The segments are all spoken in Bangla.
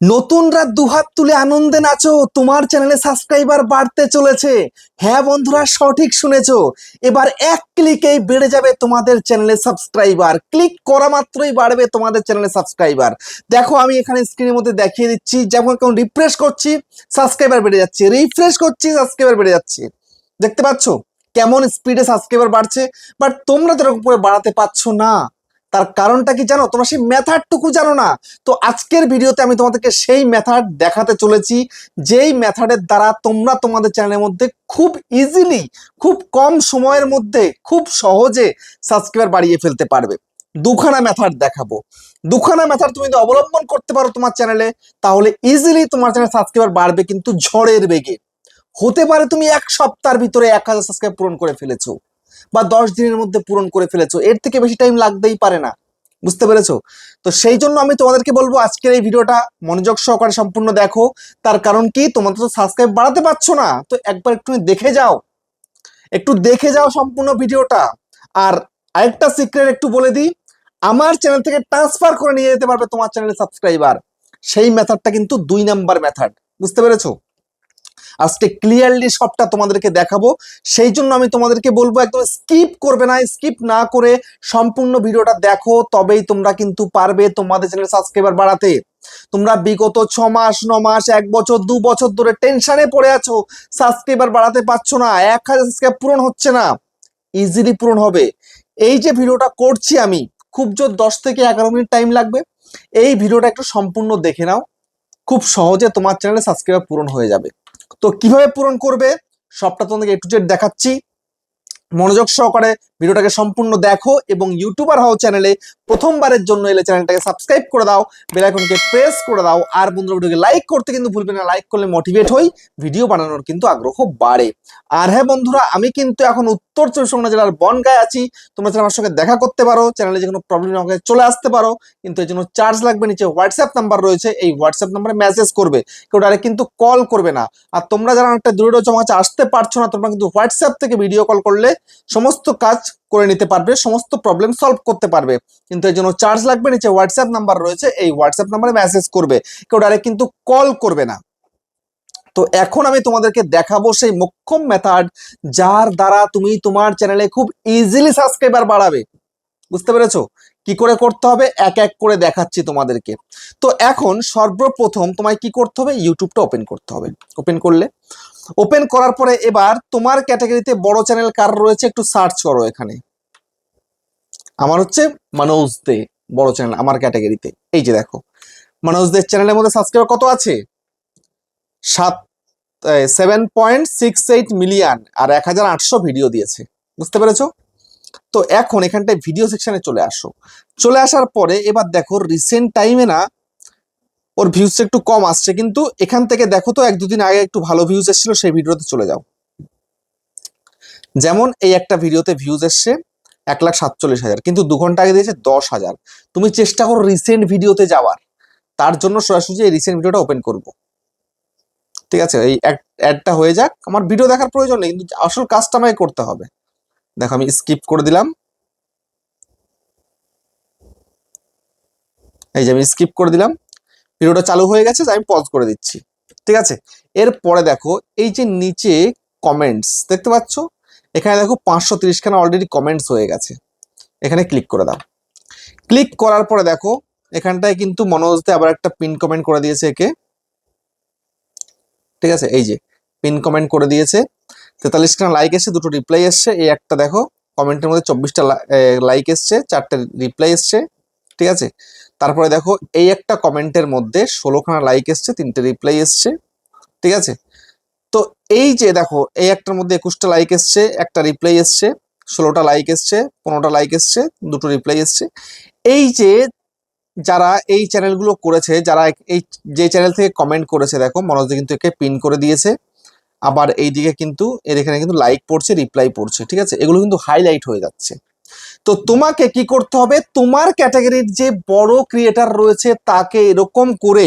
নতুনরা দুহাত তুলে আনন্দে নাচো, তোমার চ্যানেলে সাবস্ক্রাইবার বাড়তে চলেছে। হ্যাঁ বন্ধুরা, সঠিক শুনেছো। এবার এক ক্লিকেই বেড়ে যাবে তোমাদের চ্যানেলে সাবস্ক্রাইবার। ক্লিক করা মাত্রই বাড়বে তোমাদের চ্যানেলে সাবস্ক্রাইবার। দেখো আমি এখানে স্ক্রিনের মধ্যে দেখিয়ে দিচ্ছি, যেমন কোন রিফ্রেশ করছি সাবস্ক্রাইবার বেড়ে যাচ্ছে, রিফ্রেশ করছি সাবস্ক্রাইবার বেড়ে যাচ্ছে। দেখতে পাচ্ছ কেমন স্পিডে সাবস্ক্রাইবার বাড়ছে। বাট তোমরা তো এরকম করে বাড়াতে পারছো না। তার কারণটা কি জানো? তোমরা সেই মেথডটুকু জানো না। তো আজকের ভিডিওতে আমি তোমাদেরকে সেই মেথড দেখাতে চলেছি, যেই মেথডের দ্বারা তোমরা তোমাদের চ্যানেলের মধ্যে খুব ইজিলি, খুব কম সময়ের মধ্যে, খুব সহজে সাবস্ক্রাইবার বাড়িয়ে ফেলতে পারবে। দুখানা মেথড দেখাবো। দুখানা মেথড তুমি যদি অবলম্বন করতে পারো তোমার চ্যানেলে, তাহলে ইজিলি তোমার চ্যানেল সাবস্ক্রাইবার বাড়বে, কিন্তু ঝড়ের বেগে। হতে পারে তুমি এক সপ্তাহের ভিতরে 1000 সাবস্ক্রাইব পূরণ করে ফেলেছো, বা 10 দিনের মধ্যে পূরণ করে ফেলেছো, এর থেকে বেশি টাইম লাগতেই পারে না। বুঝতে পেরেছো? তো সেই জন্য আমি তোমাদেরকে বলবো আজকের এই ভিডিওটা মনোযোগ সহকারে সম্পূর্ণ দেখো। তার কারণ কি, তোমাদের তো সাবস্ক্রাইব বাড়াতে পারছো না, তো একবার একটু দেখে যাও, একটু দেখে যাও সম্পূর্ণ ভিডিওটা। আর আরেকটা সিক্রেট একটু বলে দিই, আমার চ্যানেল থেকে ট্রান্সফার করে নিয়ে যেতে পারবে তোমার চ্যানেলের সাবস্ক্রাইবার। সেই মেথডটা কিন্তু 2 নাম্বার মেথড। বুঝতে পেরেছো? আজকে ক্লিয়ারলি সবটা তোমাদেরকে দেখাবো। সেই জন্য আমি তোমাদেরকে বলবো একদম স্কিপ করবে না, স্কিপ না করে সম্পূর্ণ ভিডিওটা দেখো, তবেই তোমরা কিন্তু পারবে তোমাদের চ্যানেল সাবস্ক্রাইবার বাড়াতে। তোমরা বিগত 6 মাস 9 মাস 1 বছর 2 বছর ধরে টেনশনে পড়ে আছো, সাবস্ক্রাইবার বাড়াতে পারছো না, 1000 সাবস্ক্রাইব পূরণ হচ্ছে না। ইজিলি পূরণ হবে। এই যে ভিডিওটা করছি আমি, খুব জোর 10 থেকে 11 মিনিট টাইম লাগবে। এই ভিডিওটা একটু সম্পূর্ণ দেখে নাও, খুব সহজে তোমার চ্যানেলে সাবস্ক্রাইবার পূরণ হয়ে যাবে। তো কিভাবে পূরণ করবে সবটা তোমাদেরকে A to Z দেখাচ্ছি। মনোযোগ সহকারে ভিডিওটাকে সম্পূর্ণ দেখো, এবং ইউটিউবার হও চ্যানেলে প্রথমবারের জন্য এলে চ্যানেলটাকে সাবস্ক্রাইব করে দাও, বেল আইকনকে প্রেস করে দাও। আর বন্ধুরা ভিডিওকে লাইক করতে কিন্তু ভুলবে না, লাইক করলে মোটিভেট হই, ভিডিও বানানোর কিন্তু আগ্রহ বাড়ে। আর হ্যাঁ বন্ধুরা, আমি কিন্তু এখন উত্তর 24 জেলার বনগাঁয় আছি। তোমরা আমার সঙ্গে দেখা করতে পারো, চ্যানেলে যে কোনো প্রবলেম আমাকে চলে আসতে পারো, কিন্তু এর জন্য চার্জ লাগবে। নিচে হোয়াটসঅ্যাপ নাম্বার রয়েছে, এই হোয়াটসঅ্যাপ নাম্বারে মেসেজ করবে, কেউ ডাইরেক্ট কিন্তু কল করবে না। আর তোমরা যারা একটা দূরে আমার কাছে আসতে পারছো না, তোমরা কিন্তু হোয়াটসঅ্যাপ থেকে ভিডিও কল করলে সমস্ত কাজ করে নিতে পারবে, সমস্ত প্রবলেম সলভ করতে পারবে, কিন্তু এর জন্য চার্জ লাগবে। নিচে হোয়াটসঅ্যাপ নাম্বার রয়েছে, এই হোয়াটসঅ্যাপ নাম্বারে মেসেজ করবে, কেউ ডাইরেক্ট কিন্তু কল করবে না। তো এখন আমি তোমাদেরকে দেখাবো সেই মোক্ষম মেথড, যার দ্বারা তুমি তোমার চ্যানেলে খুব ইজিলি সাবস্ক্রাইবার বাড়াবে। বুঝতে পেরেছো? কি করে করতে হবে এক এক করে দেখাচ্ছি তোমাদেরকে। তো এখন সর্বপ্রথম তোমায় কি করতে হবে, ইউটিউবটা ওপেন করতে হবে। ওপেন করলে, ওপেন করার পরে এবার তোমার ক্যাটাগরিতে বড় চ্যানেল কার রয়েছে একটু সার্চ করো। এখানে আমার হচ্ছে মনোজ দে, বড় চ্যানেল আমার ক্যাটাগরিতে। এই যে দেখো, মনোজ দের চ্যানেলের মধ্যে সাবস্ক্রাইবার কত আছে? 7.68 মিলিয়ন, আর 1800 ভিডিও দিয়েছে। বুঝতে পেরেছো? তো এখন এখানটায় ভিডিও সেকশনে চলে আসো। চলে আসার পরে এবার দেখো রিসেন্ট টাইমে না ওর ভিউজ একটু কম আসছে, কিন্তু এখান থেকে দেখো তো 1-2 দিন আগে একটু ভালো ভিউজ এসেছিল, সেই ভিডিওতে চলে যাও। যেমন এই একটা ভিডিওতে ভিউজ এসছে 1,47,000, কিন্তু 2 ঘন্টা আগে দিয়েছে 10,000। তুমি চেষ্টা করো রিসেন্ট ভিডিওতে যাওয়ার। তার জন্য সরাসরি এই রিসেন্ট ভিডিওটা ওপেন করব। ঠিক আছে, এই অ্যাডটা হয়ে যাক, আমার ভিডিও দেখার প্রয়োজন নেই, কিন্তু আসল কাজটা আমাকে করতে হবে। দেখো আমি স্কিপ করে দিলাম, এই যে আমি স্কিপ করে দিলাম, ভিডিওটা চালু হয়ে গেছে, আমি পজ করে দিচ্ছি। ঠিক আছে, এরপরে দেখো এই যে নিচে কমেন্টস দেখতে পাচ্ছ, এখানে দেখো 530 খানা অলরেডি কমেন্টস হয়ে গেছে। এখানে ক্লিক করে দাও। ক্লিক করার পরে দেখো এখানটায় কিন্তু মনোজতে আবার একটা পিন কমেন্ট করে দিয়েছে একে। ঠিক আছে, এই যে পিন কমেন্ট করে দিয়েছে, 43 খানা লাইক এসছে, 2টো রিপ্লাই এসছে। এই একটা দেখো কমেন্টের মধ্যে 24টা লাইক এসছে, 4টে রিপ্লাই এসছে। ঠিক আছে, তারপরে দেখো এই একটা কমেন্টের মধ্যে 16 খানা লাইক এসছে, 3টে রিপ্লাই এসছে। ঠিক আছে, তো এই যে দেখো এই একটার মধ্যে 21টা লাইক এসছে, একটা রিপ্লাই এসছে, 16টা লাইক এসছে, 15টা লাইক এসছে, 2টো রিপ্লাই এসছে। এই যে যারা এই চ্যানেলগুলো করেছে, যারা এই যে চ্যানেল থেকে কমেন্ট করেছে, দেখো মনোজ কিন্তু একে পিন করে দিয়েছে। আবার এইদিকে কিন্তু এর এখানে কিন্তু লাইক পড়ছে, রিপ্লাই পড়ছে। ঠিক আছে, এগুলো কিন্তু হাইলাইট হয়ে যাচ্ছে। তো তোমাকে কি করতে হবে, তোমার ক্যাটাগরির যে বড় ক্রিয়েটার রয়েছে তাকে এরকম করে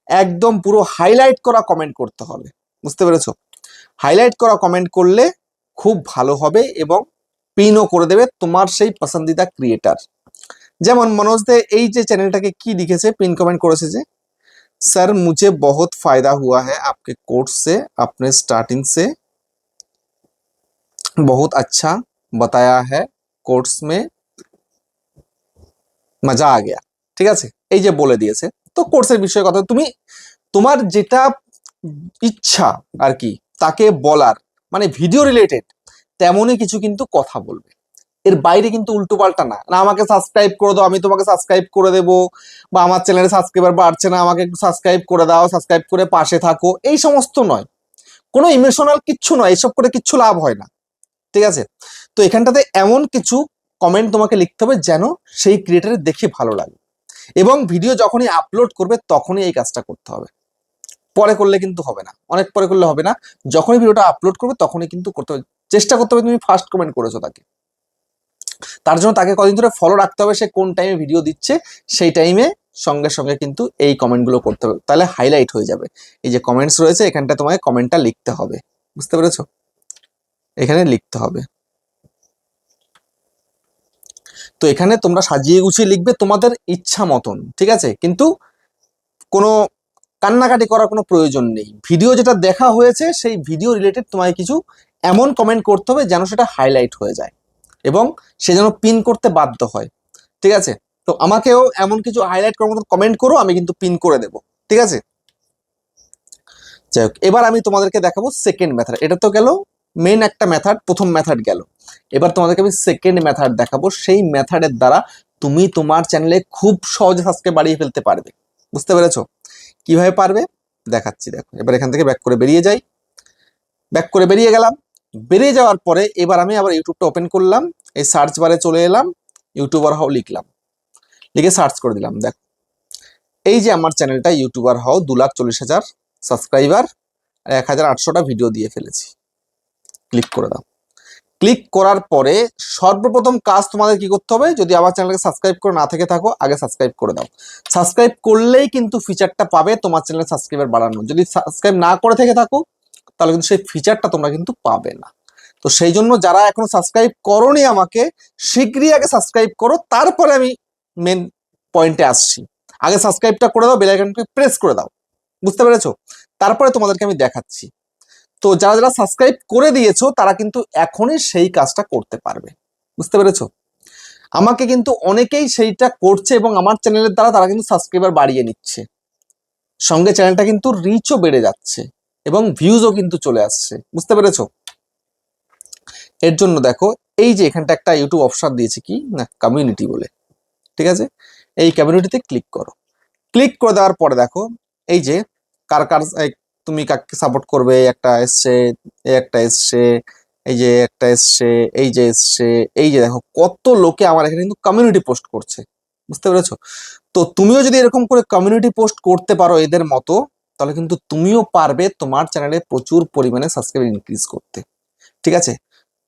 একদম পুরো হাইলাইট করা কমেন্ট করতে হবে। বুঝতে পেরেছো? হাইলাইট করা কমেন্ট করলে খুব ভালো হবে, এবং পিনও করে দেবে তোমার সেই পছন্দিদা ক্রিয়েটার। যেমন মনোজ দে এই যে চ্যানেলটাকে কি লিখেছে, পিন কমেন্ট করেছে যে सर मुझे बहुत फायदा हुआ है आपके कोर्स से, आपने स्टार्टिंग से बहुत अच्छा बताया है, কোর্স में মজা আ গয়া। ঠিক আছে, এই যে বলে দিয়েছে। তো কোর্সের বিষয়ে কথা, তুমি তোমার যেটা ইচ্ছা আর কি তাকে বলার, মানে ভিডিও রিলেটেড তেমনই কিছু কিন্তু কথা বলবে, এর বাইরে কিন্তু উল্টো পাল্টা না। না আমাকে সাবস্ক্রাইব করে দাও, আমি তোমাকে সাবস্ক্রাইব করে দেবো, বা আমার চ্যানেলে সাবস্ক্রাইবার বাড়ছে না, আমাকে একটু সাবস্ক্রাইব করে দাও, সাবস্ক্রাইব করে পাশে থাকো, এই সমস্ত নয়। কোনো ইমোশনাল কিচ্ছু নয়, এসব করে কিচ্ছু লাভ হয় না। ঠিক আছে, তো এখানটাতে এমন কিছু কমেন্ট তোমাকে লিখতে হবে যেন সেই ক্রিয়েটারের দেখে ভালো লাগে, এবং ভিডিও যখনই আপলোড করবে তখনই এই কাজটা করতে হবে। পরে করলে কিন্তু হবে না, অনেক পরে করলে হবে না, যখনই ভিডিওটা আপলোড করবে তখনই কিন্তু করতে হবে, চেষ্টা করতে হবে তুমি ফার্স্ট কমেন্ট করেছো তাকে। তার জন্য তাকে কদিন ধরে ফলো রাখতে হবে, সে কোন টাইমে ভিডিও দিচ্ছে সেই টাইমে সঙ্গে সঙ্গে কিন্তু এই কমেন্টগুলো করতে হবে, তাহলে হাইলাইট হয়ে যাবে। এই যে কমেন্টস রয়েছে এখানটা তোমাকে কমেন্টটা লিখতে হবে, বুঝতে পেরেছো? এখানে লিখতে হবে। তো এখানে তোমরা সাজিয়ে গুছিয়ে লিখবে তোমাদের ইচ্ছা মতন, ঠিক আছে, কিন্তু কোনো কান্নাকাটি করার কোনো প্রয়োজন নেই। ভিডিও যেটা দেখা হয়েছে সেই ভিডিও রিলেটেড তোমায় কিছু এমন কমেন্ট করতে হবে যেন সেটা হাইলাইট হয়ে যায় এবং সে যেন পিন করতে বাধ্য হয়। ঠিক আছে, তো আমাকেও এমন কিছু হাইলাইট করার মতো কমেন্ট করো, আমি কিন্তু পিন করে দেব। ঠিক আছে, যাই হোক, এবার আমি তোমাদেরকে দেখাবো সেকেন্ড মেথড। এটা তো গেল মেন একটা মেথড, প্রথম মেথড গেল। এবার তোমাদেরকে আমি সেকেন্ড মেথড দেখাবো, সেই মেথডের দ্বারা তুমি তোমার চ্যানেলে খুব সহজে সাবস্ক্রাইব বাড়িয়ে ফেলতে পারবে। বুঝতে পেরেছো? কিভাবে পারবে দেখাচ্ছি, দেখো। এবার এখান থেকে ব্যাক করে বেরিয়ে যাই, ব্যাক করে বেরিয়ে গেলাম। বেরিয়ে যাওয়ার পরে এবার আমি আবার ইউটিউবটা ওপেন করলাম, এই সার্চ বারে চলে এলাম, ইউটিউবার হও লিখলাম, লিখে সার্চ করে দিলাম। দেখো এই যে আমার চ্যানেলটা ইউটিউবার হও, 2,40,000 সাবস্ক্রাইবার, 1,800টা ভিডিও দিয়ে ফেলেছি। ক্লিক করে দাও। ক্লিক করার পরে সর্বপ্রথম কাজ তোমাদের কি করতে হবে, যদি আমার চ্যানেলকে সাবস্ক্রাইব করে না থেকে থাকো আগে সাবস্ক্রাইব করে দাও। সাবস্ক্রাইব করলেই কিন্তু ফিচারটা পাবে তোমার চ্যানেলে সাবস্ক্রাইবার বাড়ানো। যদি সাবস্ক্রাইব না করে থেকে থাকো তাহলে কিন্তু সেই ফিচারটা তোমরা কিন্তু পাবে না। তো সেই জন্য যারা এখনো সাবস্ক্রাইব করোনি আমাকে শীঘ্রই আগে সাবস্ক্রাইব করো, তারপরে আমি মেন পয়েন্টে আসছি। আগে সাবস্ক্রাইবটা করে দাও, বেল আইকনটি প্রেস করে দাও, বুঝতে পেরেছো? তারপরে তোমাদেরকে আমি দেখাচ্ছি। তো যারা যারা সাবস্ক্রাইব করে দিয়েছো তারা কিন্তু এখনই সেই কাজটা করতে পারবে, বুঝতে পেরেছো? আমাকে কিন্তু অনেকেই সেইটা করছে এবং আমার চ্যানেলের দ্বারা তারা কিন্তু সাবস্ক্রাইবার বাড়িয়ে নিচ্ছে, সঙ্গে চ্যানেলটা কিন্তু রিচও বেড়ে যাচ্ছে এবং ভিউজও কিন্তু চলে আসছে, বুঝতে পেরেছো? এর জন্য দেখো এই যে এখানটা একটা ইউটিউব অপশন দিয়েছে কি না, কমিউনিটি বলে। ঠিক আছে, এই কমিউনিটিতে ক্লিক করো। ক্লিক করে দেওয়ার পরে দেখো এই যে কার কার তুমি কাকে সাপোর্ট করবে, একটা এসছে, একটা এসছে, এই যে একটা এসছে, এই যে এসছে, এই যে দেখো কত লোকে আমার এখানে কিন্তু কমিউনিটি পোস্ট করছে, বুঝতে পেরেছো? তো তুমিও যদি এরকম করে কমিউনিটি পোস্ট করতে পারো এদের মতো, তাহলে কিন্তু তুমিও পারবে তোমার চ্যানেলে প্রচুর পরিমাণে সাবস্ক্রাইবার ইনক্রিজ করতে। ঠিক আছে,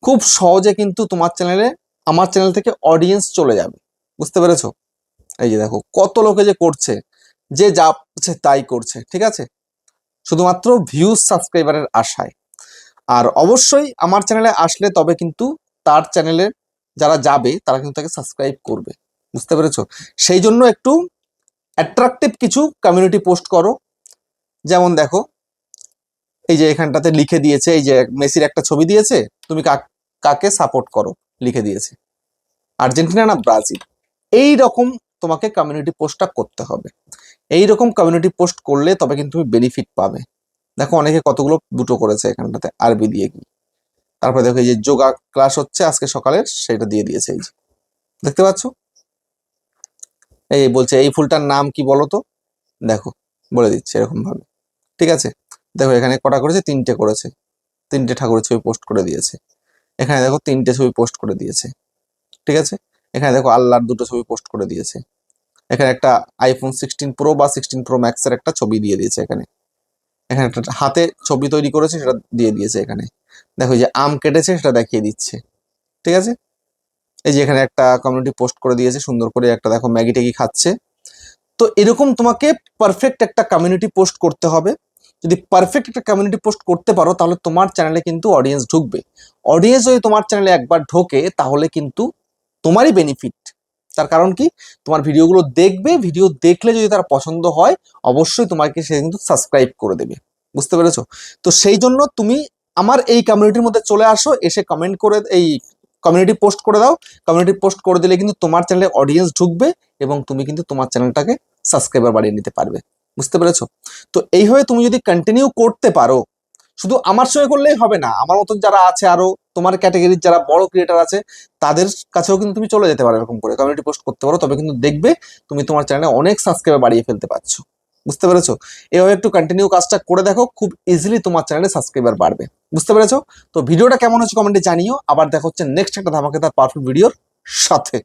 খুব সহজে কিন্তু তোমার চ্যানেলে আমার চ্যানেল থেকে অডিয়েন্স চলে যাবে, বুঝতে পেরেছো? এই যে দেখো কত লোকে যে করছে, যে যা তাই করছে। ঠিক আছে, শুধুমাত্র ভিউজ সাবস্ক্রাইবারের আশায়। আর অবশ্যই আমার চ্যানেলে আসলে তবে কিন্তু তার চ্যানেলে যারা যাবে তারা কিন্তু তাকে সাবস্ক্রাইব করবে, বুঝতে পেরেছো? সেই জন্য একটু অ্যাট্রাকটিভ কিছু কমিউনিটি পোস্ট করো। যেমন দেখো এই যে এখানটাতে লিখে দিয়েছে, এই যে মেসির একটা ছবি দিয়েছে, তুমি কাকে সাপোর্ট করো লিখে দিয়েছে, আর্জেন্টিনা না ব্রাজিল। এই রকম তোমাকে কমিউনিটি পোস্টটা করতে হবে। এই রকম কমিউনিটি পোস্ট করলে তবে কিন্তু তুমি বেনিফিট পাবে। দেখো অনেকে কতগুলো দুটো করেছে এখানটাতে আরবি দিয়ে কি, তারপরে দেখো এই যে যোগা ক্লাস হচ্ছে আজকে সকালের, সেটা দিয়ে দিয়েছে। এই যে দেখতে পাচ্ছ, এই বলছে এই ফুলটার নাম কি বলো তো, দেখো বলে দিচ্ছে এরকম ভাবে। ঠিক আছে, দেখো এখানে কটা করেছে, তিনটে করেছে, তিনটে ঠাকুরের ছবি পোস্ট করে দিয়েছে। এখানে দেখো তিনটে ছবি পোস্ট করে দিয়েছে। ঠিক আছে, এখানে দেখো আল্লাহর দুটো ছবি পোস্ট করে দিয়েছে। এখানে একটা আইফোন 16 প্রো বা 16 প্রো ম্যাক্সের একটা ছবি দিয়ে দিয়েছে। এখানে এখানে একটা হাতে ছবি তৈরি করেছে, সেটা দিয়ে দিয়েছে। এখানে দেখো যে আম কেটেছে সেটা দেখিয়ে দিচ্ছে। ঠিক আছে, এই যে এখানে একটা কমিউনিটি পোস্ট করে দিয়েছে সুন্দর করে, একটা দেখো ম্যাগি ট্যাগি খাচ্ছে। তো এরকম তোমাকে পারফেক্ট একটা কমিউনিটি পোস্ট করতে হবে। যদি পারফেক্ট একটা কমিউনিটি পোস্ট করতে পারো তাহলে তোমার চ্যানেলে কিন্তু অডিয়েন্স ঢুকবে। অডিয়েন্স যদি তোমার চ্যানেলে একবার ঢোকে তাহলে কিন্তু তোমারই বেনিফিট, তার কারণ কি, তোমার ভিডিওগুলো দেখবে, ভিডিও দেখলে যদি তার পছন্দ হয় অবশ্যই তোমাকে সে কিন্তু সাবস্ক্রাইব করে দেবে। বুঝতে পেরেছো? তো সেই জন্য তুমি আমার এই কমিউনিটির মধ্যে চলে আসো, এসে কমেন্ট করে এই কমিউনিটি পোস্ট করে দাও। কমিউনিটি পোস্ট করে দিলে কিন্তু তোমার চ্যানেলে অডিয়েন্স ঢুকবে এবং তুমি কিন্তু তোমার চ্যানেলটাকে সাবস্ক্রাইবার বাড়িয়ে নিতে পারবে। বুঝতে পেরেছো? তো এইভাবে তুমি যদি কন্টিনিউ করতে পারো, শুধু আমার সঙ্গে করলেই হবে না, আমার মতন যারা আছে আরো তোমার ক্যাটাগরির যারা বড় ক্রিয়েটার আছে তাদের কাছেও কিন্তু তুমি চলে যেতে পারো, এরকম করে কমিউনিটি পোস্ট করতে পারো, তবে কিন্তু দেখবে তুমি তোমার চ্যানেলে অনেক সাবস্ক্রাইবার বাড়িয়ে ফেলতে পারছো। বুঝতে পেরেছো? এভাবে একটু কন্টিনিউ কাজটা করে দেখো, খুব ইজিলি তোমার চ্যানেলে সাবস্ক্রাইবার বাড়বে। বুঝতে পেরেছো? তো ভিডিওটা কেমন হচ্ছে কমেন্টে জানিও। আবার দেখা হচ্ছে নেক্সট একটা ধামাকেদার পাওয়ারফুল ভিডিওর সাথে।